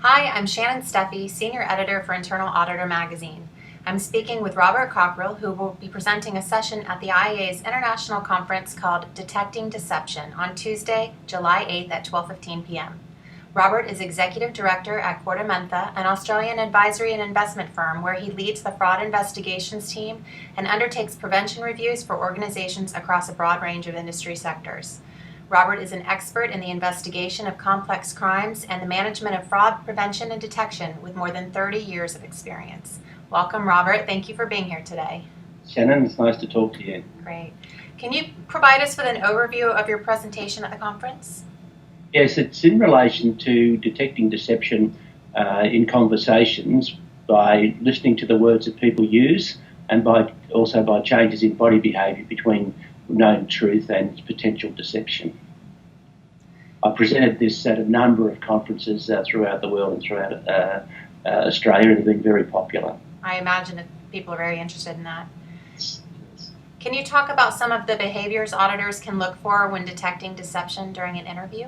Hi, I'm Shannon Steffi, Senior Editor for Internal Auditor Magazine. I'm speaking with Robert Cockerell, who will be presenting a session at the IA's international conference called Detecting Deception on Tuesday, July 8th at 12:15 p.m. Robert is Executive Director at Cordamentha, an Australian advisory and investment firm where he leads the fraud investigations team and undertakes prevention reviews for organizations across a broad range of industry sectors. Robert is an expert in the investigation of complex crimes and the management of fraud prevention and detection with more than 30 years of experience. Welcome, Robert. Thank you for being here today. Shannon, it's nice to talk to you. Great. Can you provide us with an overview of your presentation at the conference? Yes, it's in relation to detecting deception in conversations by listening to the words that people use and also by changes in body behaviour between known truth and potential deception. I presented this at a number of conferences throughout the world and throughout Australia, and have been very popular. I imagine that people are very interested in that. Can you talk about some of the behaviours auditors can look for when detecting deception during an interview?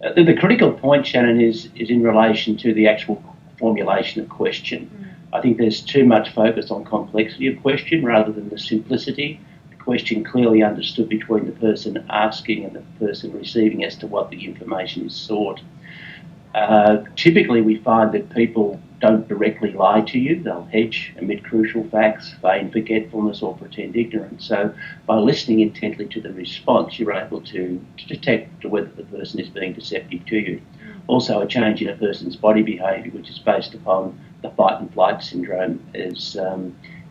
The critical point, Shannon, is in relation to the actual formulation of question. I think there's too much focus on complexity of question rather than the simplicity. Question clearly understood between the person asking and the person receiving as to what the information is sought. Typically we find that people don't directly lie to you. They'll hedge, omit crucial facts, feign forgetfulness or pretend ignorance. So by listening intently to the response, you're able to detect whether the person is being deceptive to you. Also, a change in a person's body behaviour, which is based upon the fight and flight syndrome, is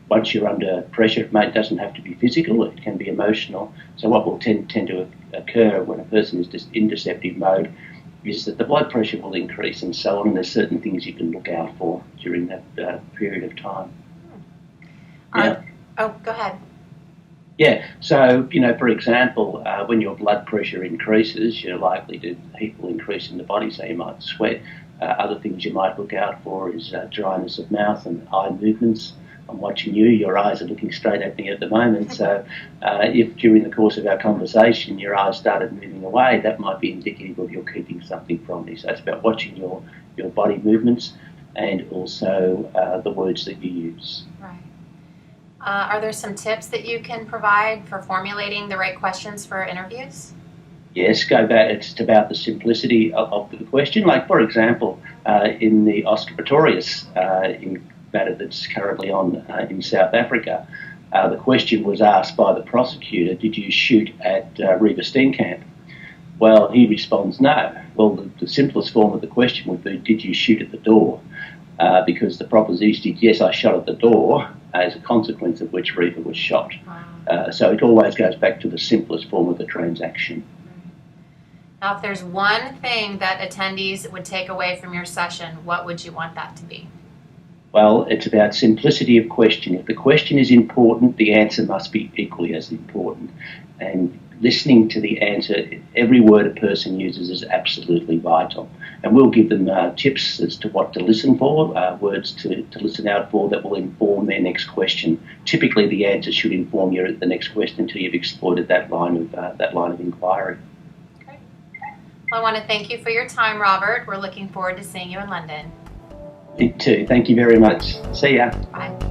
once you're under pressure, it doesn't have to be physical, it can be emotional. So what will tend to occur when a person is in deceptive mode is that the blood pressure will increase and so on, and there's certain things you can look out for during that period of time. Go ahead. Yeah, so, for example, when your blood pressure increases, you're likely to heat will increase in the body, so you might sweat. Other things you might look out for is dryness of mouth and eye movements. I'm watching you, your eyes are looking straight at me at the moment, so if during the course of our conversation your eyes started moving away, that might be indicative of you're keeping something from me. So it's about watching your body movements and also the words that you use. Right. Are there some tips that you can provide for formulating the right questions for interviews? Yes, go back. It's about the simplicity of the question. Like, for example, in the Oscar Pistorius matter that's currently on in South Africa, the question was asked by the prosecutor, did you shoot at Reeva Steenkamp? Well, he responds no. Well, the simplest form of the question would be, did you shoot at the door? Because the proposition is, yes, I shot at the door, as a consequence of which Reeva was shot. Wow. So it always goes back to the simplest form of the transaction. Now, if there's one thing that attendees would take away from your session, what would you want that to be? Well, it's about simplicity of question. If the question is important, the answer must be equally as important. And listening to the answer, every word a person uses is absolutely vital. And we'll give them tips as to what to listen for, words to listen out for that will inform their next question. Typically, the answer should inform the next question until you've exploited that line of inquiry. Okay. Well, I want to thank you for your time, Robert. We're looking forward to seeing you in London. Me too. Thank you very much. See ya. Bye.